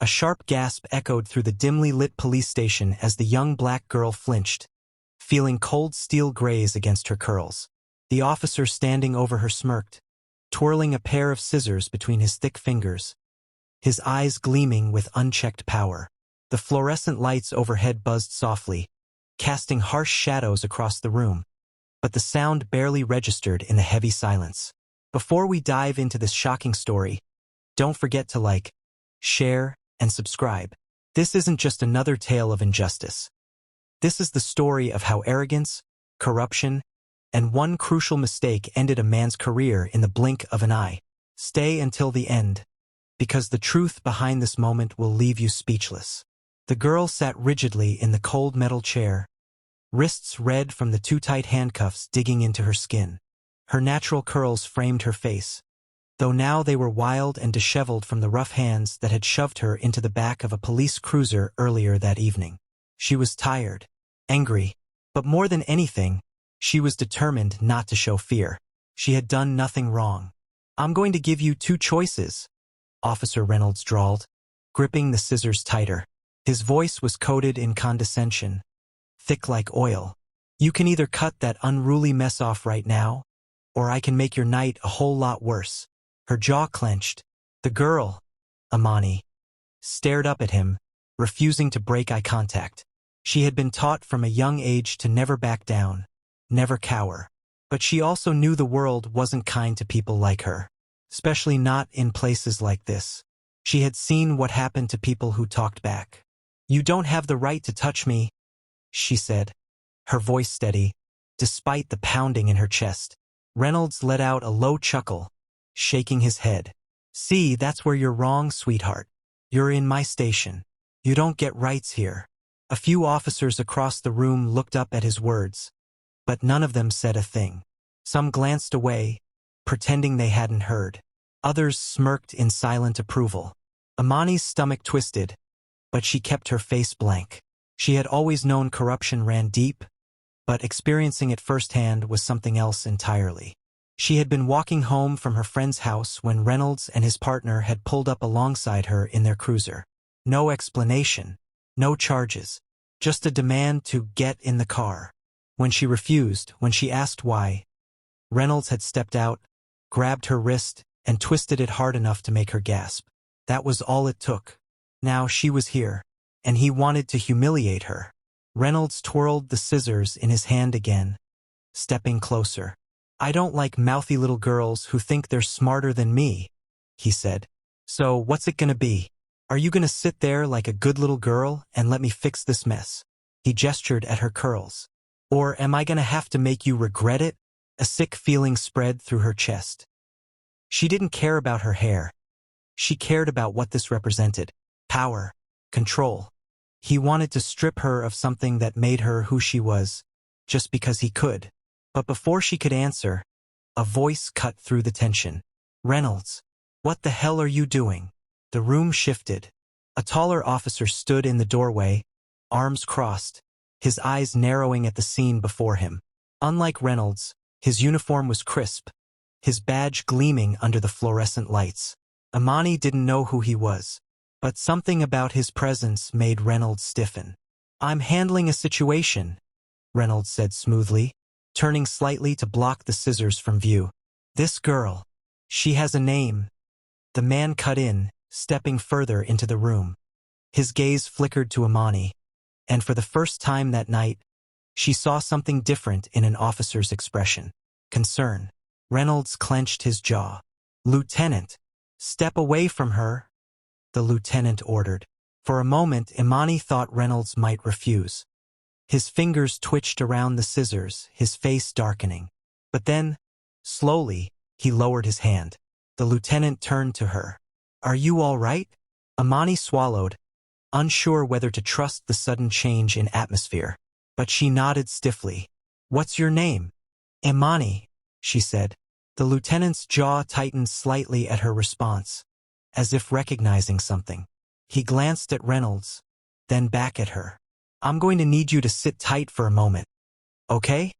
A sharp gasp echoed through the dimly lit police station as the young black girl flinched, feeling cold steel graze against her curls. The officer standing over her smirked, twirling a pair of scissors between his thick fingers, his eyes gleaming with unchecked power. The fluorescent lights overhead buzzed softly, casting harsh shadows across the room, but the sound barely registered in the heavy silence. Before we dive into this shocking story, don't forget to like, share, and subscribe. This isn't just another tale of injustice. This is the story of how arrogance, corruption, and one crucial mistake ended a man's career in the blink of an eye. Stay until the end, because the truth behind this moment will leave you speechless. The girl sat rigidly in the cold metal chair, wrists red from the too tight handcuffs digging into her skin. Her natural curls framed her face, though now they were wild and disheveled from the rough hands that had shoved her into the back of a police cruiser earlier that evening. She was tired, angry, but more than anything, she was determined not to show fear. She had done nothing wrong. "I'm going to give you two choices," Officer Reynolds drawled, gripping the scissors tighter. His voice was coated in condescension, thick like oil. "You can either cut that unruly mess off right now, or I can make your night a whole lot worse." Her jaw clenched. The girl, Amani, stared up at him, refusing to break eye contact. She had been taught from a young age to never back down, never cower. But she also knew the world wasn't kind to people like her, especially not in places like this. She had seen what happened to people who talked back. "You don't have the right to touch me," she said, her voice steady, despite the pounding in her chest. Reynolds let out a low chuckle, shaking his head. "See, that's where you're wrong, sweetheart. You're in my station. You don't get rights here." A few officers across the room looked up at his words, but none of them said a thing. Some glanced away, pretending they hadn't heard. Others smirked in silent approval. Amani's stomach twisted, but she kept her face blank. She had always known corruption ran deep, but experiencing it firsthand was something else entirely. She had been walking home from her friend's house when Reynolds and his partner had pulled up alongside her in their cruiser. No explanation, no charges, just a demand to get in the car. When she refused, when she asked why, Reynolds had stepped out, grabbed her wrist, and twisted it hard enough to make her gasp. That was all it took. Now she was here, and he wanted to humiliate her. Reynolds twirled the scissors in his hand again, stepping closer. "I don't like mouthy little girls who think they're smarter than me," he said. "So what's it gonna be? Are you gonna sit there like a good little girl and let me fix this mess?" He gestured at her curls. "Or am I gonna have to make you regret it?" A sick feeling spread through her chest. She didn't care about her hair. She cared about what this represented: power, control. He wanted to strip her of something that made her who she was, just because he could. But before she could answer, a voice cut through the tension. "Reynolds, what the hell are you doing?" The room shifted. A taller officer stood in the doorway, arms crossed, his eyes narrowing at the scene before him. Unlike Reynolds, his uniform was crisp, his badge gleaming under the fluorescent lights. Amani didn't know who he was, but something about his presence made Reynolds stiffen. "I'm handling a situation," Reynolds said smoothly, turning slightly to block the scissors from view. "This girl, she has a name." The man cut in, stepping further into the room. His gaze flickered to Amani, and for the first time that night, she saw something different in an officer's expression: concern. Reynolds clenched his jaw. "Lieutenant, step away from her," the lieutenant ordered. For a moment, Imani thought Reynolds might refuse. His fingers twitched around the scissors, his face darkening. But then, slowly, he lowered his hand. The lieutenant turned to her. "Are you all right?" Imani swallowed, unsure whether to trust the sudden change in atmosphere. But she nodded stiffly. "What's your name?" "Imani," she said. The lieutenant's jaw tightened slightly at her response, as if recognizing something. He glanced at Reynolds, then back at her. "I'm going to need you to sit tight for a moment. Okay?"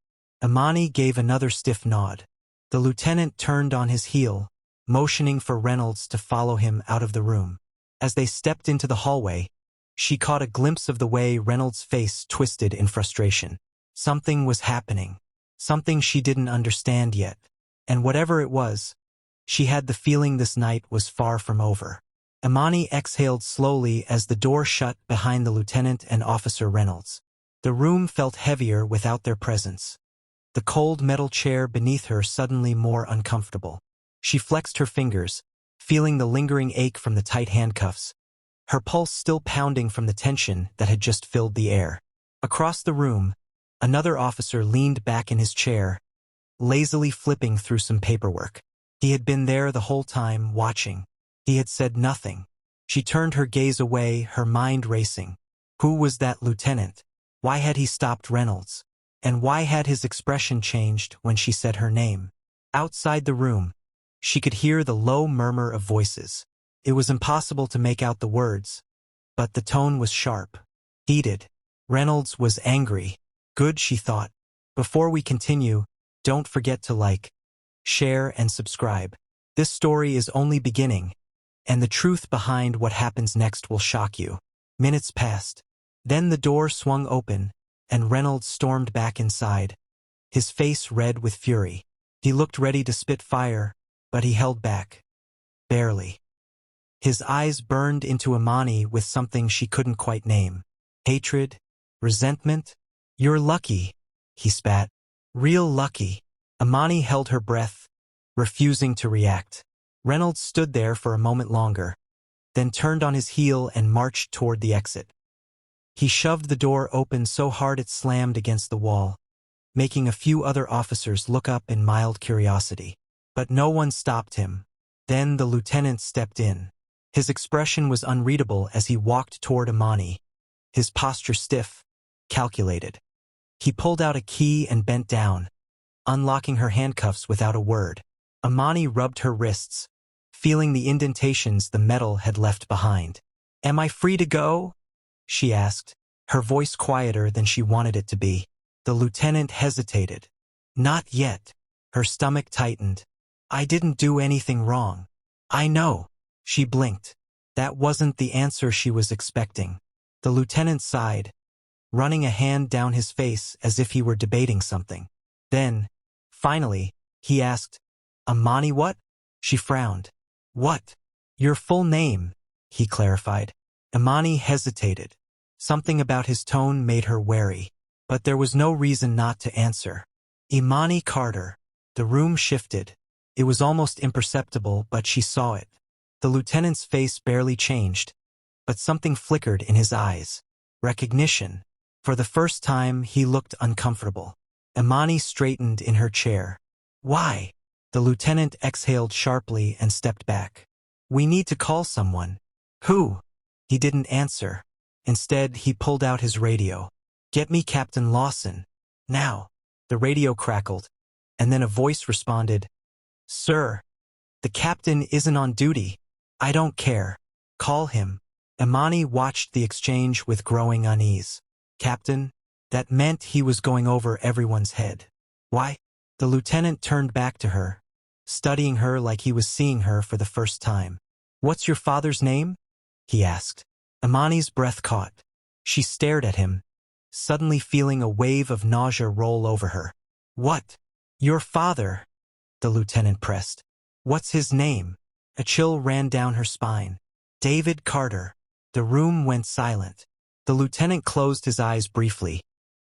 Imani gave another stiff nod. The lieutenant turned on his heel, motioning for Reynolds to follow him out of the room. As they stepped into the hallway, she caught a glimpse of the way Reynolds' face twisted in frustration. Something was happening. Something she didn't understand yet. And whatever it was, she had the feeling this night was far from over. Imani exhaled slowly as the door shut behind the lieutenant and Officer Reynolds. The room felt heavier without their presence. The cold metal chair beneath her suddenly more uncomfortable. She flexed her fingers, feeling the lingering ache from the tight handcuffs, her pulse still pounding from the tension that had just filled the air. Across the room, another officer leaned back in his chair, lazily flipping through some paperwork. He had been there the whole time, watching. He had said nothing. She turned her gaze away, her mind racing. Who was that lieutenant? Why had he stopped Reynolds? And why had his expression changed when she said her name? Outside the room, she could hear the low murmur of voices. It was impossible to make out the words, but the tone was sharp, heated. Reynolds was angry. Good, she thought. Before we continue, don't forget to like, share, and subscribe. This story is only beginning, and the truth behind what happens next will shock you. Minutes passed. Then the door swung open, and Reynolds stormed back inside, his face red with fury. He looked ready to spit fire, but he held back. Barely. His eyes burned into Imani with something she couldn't quite name. Hatred? Resentment? You're lucky, he spat. Real lucky. Imani held her breath, refusing to react. Reynolds stood there for a moment longer, then turned on his heel and marched toward the exit. He shoved the door open so hard it slammed against the wall, making a few other officers look up in mild curiosity. But no one stopped him. Then the lieutenant stepped in. His expression was unreadable as he walked toward Imani, his posture stiff, calculated. He pulled out a key and bent down, unlocking her handcuffs without a word. Imani rubbed her wrists, feeling the indentations the metal had left behind. "Am I free to go?" she asked, her voice quieter than she wanted it to be. The lieutenant hesitated. "Not yet." Her stomach tightened. "I didn't do anything wrong." "I know." She blinked. That wasn't the answer she was expecting. The lieutenant sighed, running a hand down his face as if he were debating something. Then, finally, he asked, "Imani what?" She frowned. "What?" "Your full name," he clarified. Imani hesitated. Something about his tone made her wary, but there was no reason not to answer. "Imani Carter." The room shifted. It was almost imperceptible, but she saw it. The lieutenant's face barely changed, but something flickered in his eyes. Recognition. For the first time, he looked uncomfortable. Imani straightened in her chair. "Why?" The lieutenant exhaled sharply and stepped back. "We need to call someone." "Who?" He didn't answer. Instead, he pulled out his radio. "Get me Captain Lawson. Now." The radio crackled, and then a voice responded, "Sir, the captain isn't on duty." "I don't care. Call him." Imani watched the exchange with growing unease. "Captain?" That meant he was going over everyone's head. "Why?" The lieutenant turned back to her, studying her like he was seeing her for the first time. "What's your father's name?" he asked. Imani's breath caught. She stared at him, suddenly feeling a wave of nausea roll over her. "What?" "Your father," the lieutenant pressed. "What's his name?" A chill ran down her spine. "David Carter." The room went silent. The lieutenant closed his eyes briefly,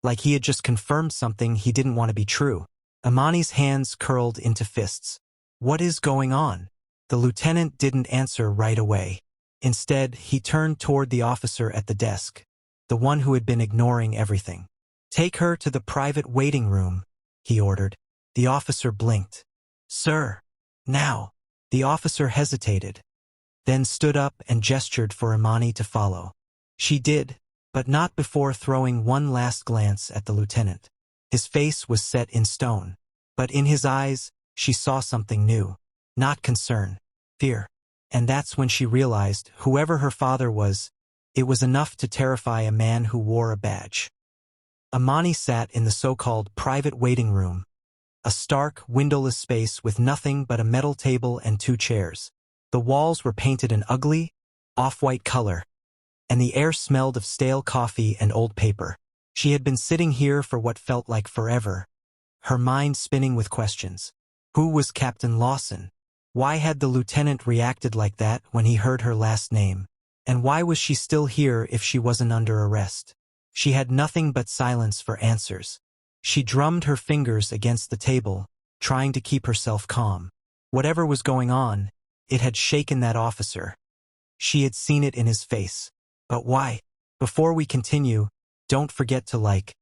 like he had just confirmed something he didn't want to be true. Imani's hands curled into fists. "What is going on?" The lieutenant didn't answer right away. Instead, he turned toward the officer at the desk, the one who had been ignoring everything. "Take her to the private waiting room," he ordered. The officer blinked. "Sir." "Now." The officer hesitated, then stood up and gestured for Imani to follow. She did, but not before throwing one last glance at the lieutenant. His face was set in stone, but in his eyes, she saw something new. Not concern, fear. And that's when she realized, whoever her father was, it was enough to terrify a man who wore a badge. Imani sat in the so-called private waiting room, a stark, windowless space with nothing but a metal table and two chairs. The walls were painted an ugly, off-white color, and the air smelled of stale coffee and old paper. She had been sitting here for what felt like forever, her mind spinning with questions. Who was Captain Lawson? Why had the lieutenant reacted like that when he heard her last name? And why was she still here if she wasn't under arrest? She had nothing but silence for answers. She drummed her fingers against the table, trying to keep herself calm. Whatever was going on, it had shaken that officer. She had seen it in his face. But why? Before we continue, don't forget to like,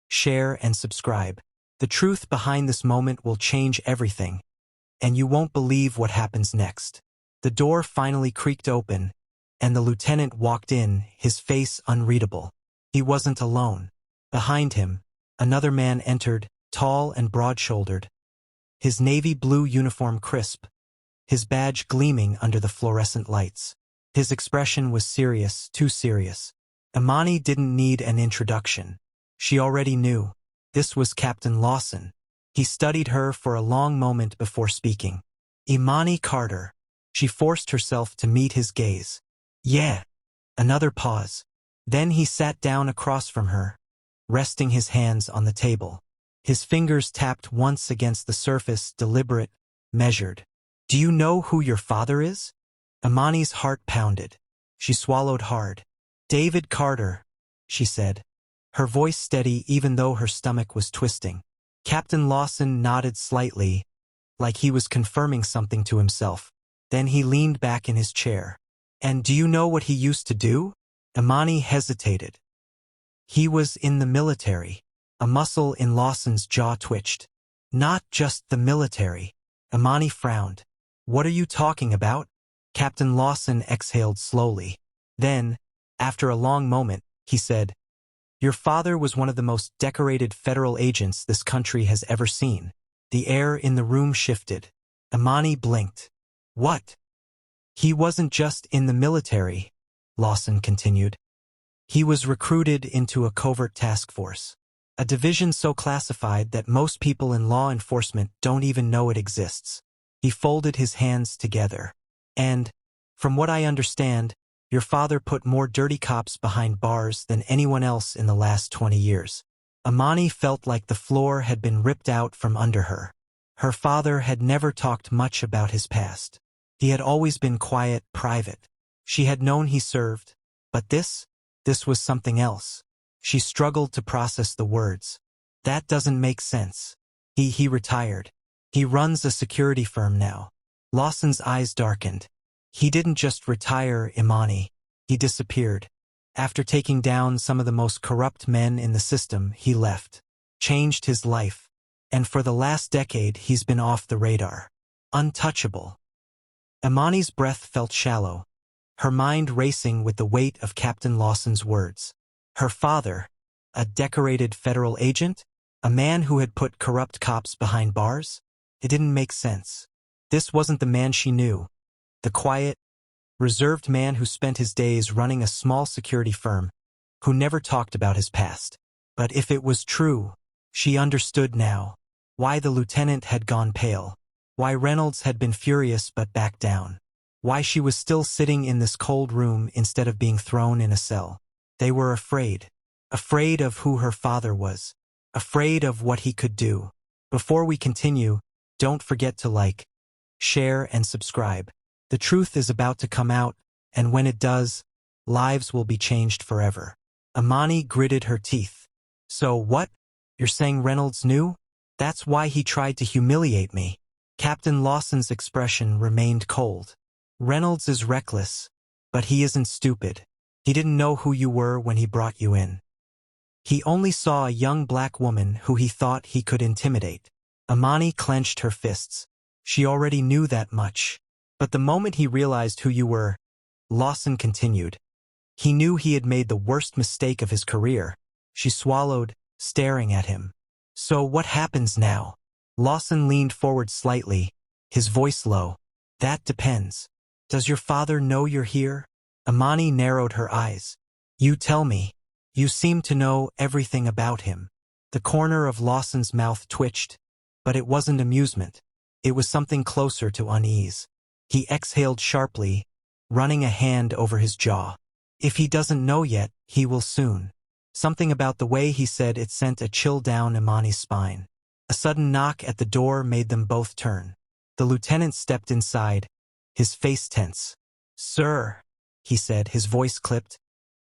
share, and subscribe. The truth behind this moment will change everything, and you won't believe what happens next. The door finally creaked open, and the lieutenant walked in, his face unreadable. He wasn't alone. Behind him, another man entered, tall and broad-shouldered, his navy blue uniform crisp, his badge gleaming under the fluorescent lights. His expression was serious, too serious. Imani didn't need an introduction. She already knew. This was Captain Lawson. He studied her for a long moment before speaking. Imani Carter. She forced herself to meet his gaze. Yeah. Another pause. Then he sat down across from her, resting his hands on the table. His fingers tapped once against the surface, deliberate, measured. Do you know who your father is? Imani's heart pounded. She swallowed hard. David Carter, she said, her voice steady even though her stomach was twisting. Captain Lawson nodded slightly, like he was confirming something to himself. Then he leaned back in his chair. And do you know what he used to do? Imani hesitated. He was in the military. A muscle in Lawson's jaw twitched. Not just the military. Imani frowned. What are you talking about? Captain Lawson exhaled slowly. Then, after a long moment, he said, Your father was one of the most decorated federal agents this country has ever seen. The air in the room shifted. Imani blinked. What? He wasn't just in the military, Lawson continued. He was recruited into a covert task force. A division so classified that most people in law enforcement don't even know it exists. He folded his hands together. And, from what I understand, your father put more dirty cops behind bars than anyone else in the last 20 years. Imani felt like the floor had been ripped out from under her. Her father had never talked much about his past. He had always been quiet, private. She had known he served, but this was something else. She struggled to process the words. That doesn't make sense. He retired. He runs a security firm now. Lawson's eyes darkened. He didn't just retire, Imani. He disappeared. After taking down some of the most corrupt men in the system, he left. Changed his life. And for the last decade, he's been off the radar. Untouchable. Imani's breath felt shallow, her mind racing with the weight of Captain Lawson's words. Her father, a decorated federal agent? A man who had put corrupt cops behind bars? It didn't make sense. This wasn't the man she knew. The quiet, reserved man who spent his days running a small security firm, who never talked about his past. But if it was true, she understood now. Why the lieutenant had gone pale. Why Reynolds had been furious but backed down. Why she was still sitting in this cold room instead of being thrown in a cell. They were afraid. Afraid of who her father was. Afraid of what he could do. Before we continue, don't forget to like, share, and subscribe. The truth is about to come out, and when it does, lives will be changed forever. Imani gritted her teeth. So what? You're saying Reynolds knew? That's why he tried to humiliate me. Captain Lawson's expression remained cold. Reynolds is reckless, but he isn't stupid. He didn't know who you were when he brought you in. He only saw a young black woman who he thought he could intimidate. Imani clenched her fists. She already knew that much. But the moment he realized who you were, Lawson continued. He knew he had made the worst mistake of his career. She swallowed, staring at him. So what happens now? Lawson leaned forward slightly, his voice low. That depends. Does your father know you're here? Imani narrowed her eyes. You tell me. You seem to know everything about him. The corner of Lawson's mouth twitched, but it wasn't amusement. It was something closer to unease. He exhaled sharply, running a hand over his jaw. If he doesn't know yet, he will soon. Something about the way he said it sent a chill down Imani's spine. A sudden knock at the door made them both turn. The lieutenant stepped inside, his face tense. "Sir," he said, his voice clipped.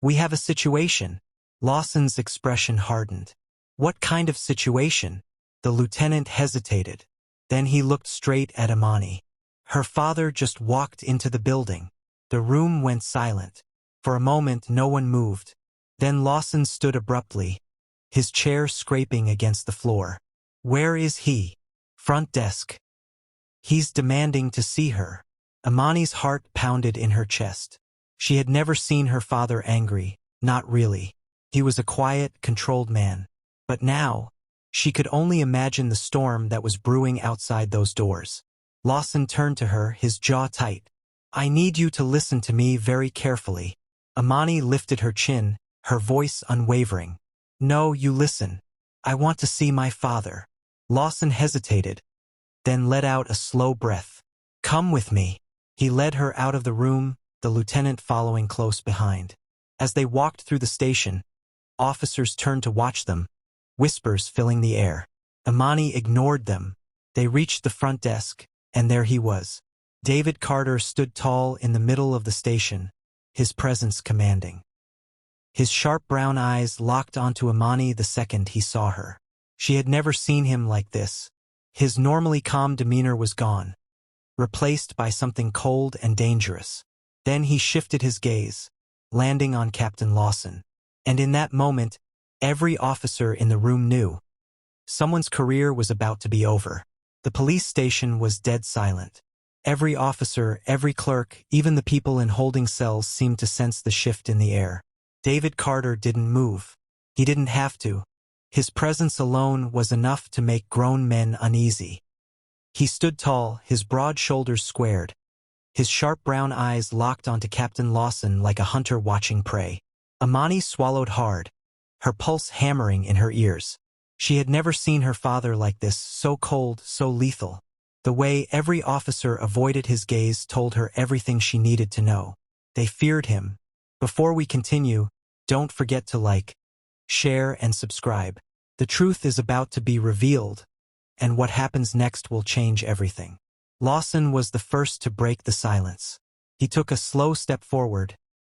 "We have a situation." Lawson's expression hardened. "What kind of situation?" The lieutenant hesitated. Then he looked straight at Imani. Her father just walked into the building. The room went silent. For a moment no one moved. Then Lawson stood abruptly, his chair scraping against the floor. "Where is he?" "Front desk." "He's demanding to see her." Imani's heart pounded in her chest. She had never seen her father angry, not really. He was a quiet, controlled man. But now, she could only imagine the storm that was brewing outside those doors. Lawson turned to her, his jaw tight. "I need you to listen to me very carefully." Imani lifted her chin, her voice unwavering. "No, you listen. I want to see my father." Lawson hesitated, then let out a slow breath. "Come with me." He led her out of the room, the lieutenant following close behind. As they walked through the station, officers turned to watch them, whispers filling the air. Imani ignored them. They reached the front desk, and there he was. David Carter stood tall in the middle of the station, his presence commanding. His sharp brown eyes locked onto Imani the second he saw her. She had never seen him like this. His normally calm demeanor was gone, replaced by something cold and dangerous. Then he shifted his gaze, landing on Captain Lawson. And in that moment, every officer in the room knew someone's career was about to be over. The police station was dead silent. Every officer, every clerk, even the people in holding cells seemed to sense the shift in the air. David Carter didn't move. He didn't have to. His presence alone was enough to make grown men uneasy. He stood tall, his broad shoulders squared, his sharp brown eyes locked onto Captain Lawson like a hunter watching prey. Imani swallowed hard, her pulse hammering in her ears. She had never seen her father like this, so cold, so lethal. The way every officer avoided his gaze told her everything she needed to know. They feared him. Before we continue, don't forget to like, share, and subscribe. The truth is about to be revealed, and what happens next will change everything. Lawson was the first to break the silence. He took a slow step forward,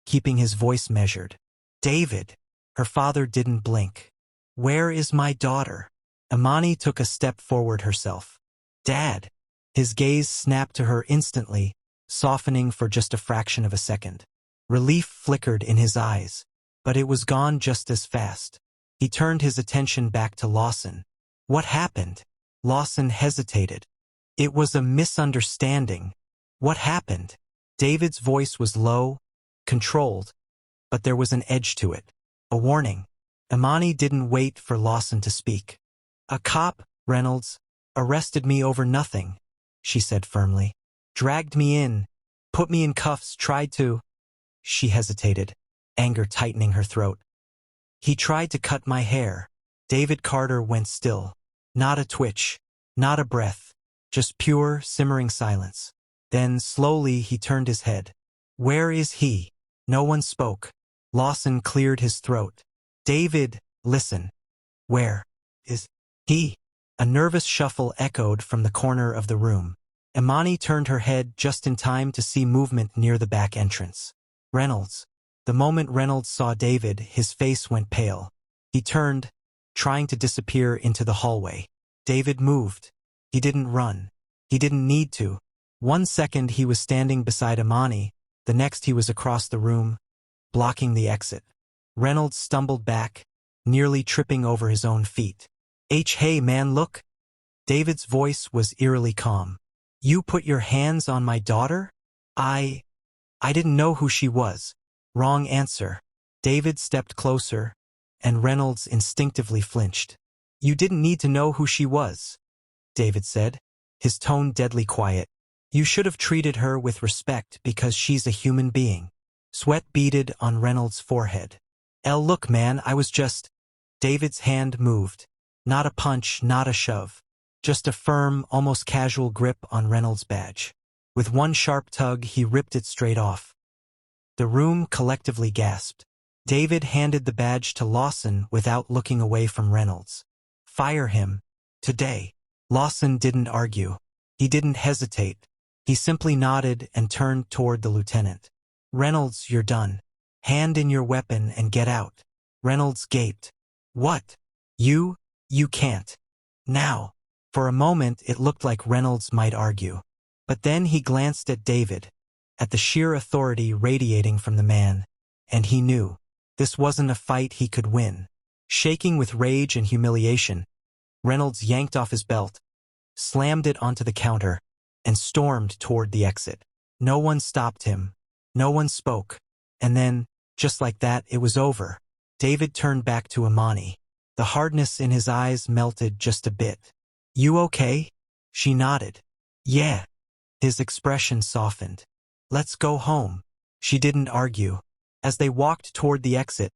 keeping his voice measured. "David." Her father didn't blink. "Where is my daughter?" Imani took a step forward herself. "Dad." His gaze snapped to her instantly, softening for just a fraction of a second. Relief flickered in his eyes, but it was gone just as fast. He turned his attention back to Lawson. "What happened?" Lawson hesitated. "It was a misunderstanding." "What happened?" David's voice was low, controlled, but there was an edge to it. A warning. Imani didn't wait for Lawson to speak. "A cop, Reynolds, arrested me over nothing," she said firmly. "Dragged me in, put me in cuffs, tried to—" She hesitated, anger tightening her throat. "He tried to cut my hair." David Carter went still. Not a twitch, not a breath, just pure, simmering silence. Then, slowly, he turned his head. "Where is he?" No one spoke. Lawson cleared his throat. "David, listen. Where is he?" A nervous shuffle echoed from the corner of the room. Imani turned her head just in time to see movement near the back entrance. "Reynolds." The moment Reynolds saw David, his face went pale. He turned, trying to disappear into the hallway. David moved. He didn't run. He didn't need to. 1 second he was standing beside Imani, the next he was across the room, blocking the exit. Reynolds stumbled back, nearly tripping over his own feet. Hey man, look." David's voice was eerily calm. "You put your hands on my daughter?" I didn't know who she was." Wrong answer. David stepped closer, and Reynolds instinctively flinched. "You didn't need to know who she was," David said, his tone deadly quiet. "You should have treated her with respect because she's a human being." Sweat beaded on Reynolds' forehead. Look man, I was just—" David's hand moved. Not a punch, not a shove. Just a firm, almost casual grip on Reynolds' badge. With one sharp tug, he ripped it straight off. The room collectively gasped. David handed the badge to Lawson without looking away from Reynolds. Fire him. Today. Lawson didn't argue. He didn't hesitate. He simply nodded and turned toward the lieutenant. Reynolds, you're done. Hand in your weapon and get out. Reynolds gaped. What? You can't. Now. For a moment it looked like Reynolds might argue. But then he glanced at David, at the sheer authority radiating from the man, and he knew. This wasn't a fight he could win. Shaking with rage and humiliation, Reynolds yanked off his belt, slammed it onto the counter, and stormed toward the exit. No one stopped him. No one spoke. And then, just like that, it was over. David turned back to Imani. The hardness in his eyes melted just a bit. You okay? She nodded. Yeah. His expression softened. Let's go home. She didn't argue. As they walked toward the exit,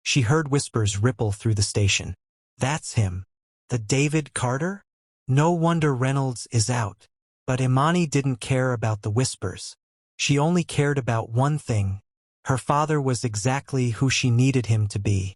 she heard whispers ripple through the station. That's him. The David Carter? No wonder Reynolds is out. But Imani didn't care about the whispers. She only cared about one thing. Her father was exactly who she needed him to be.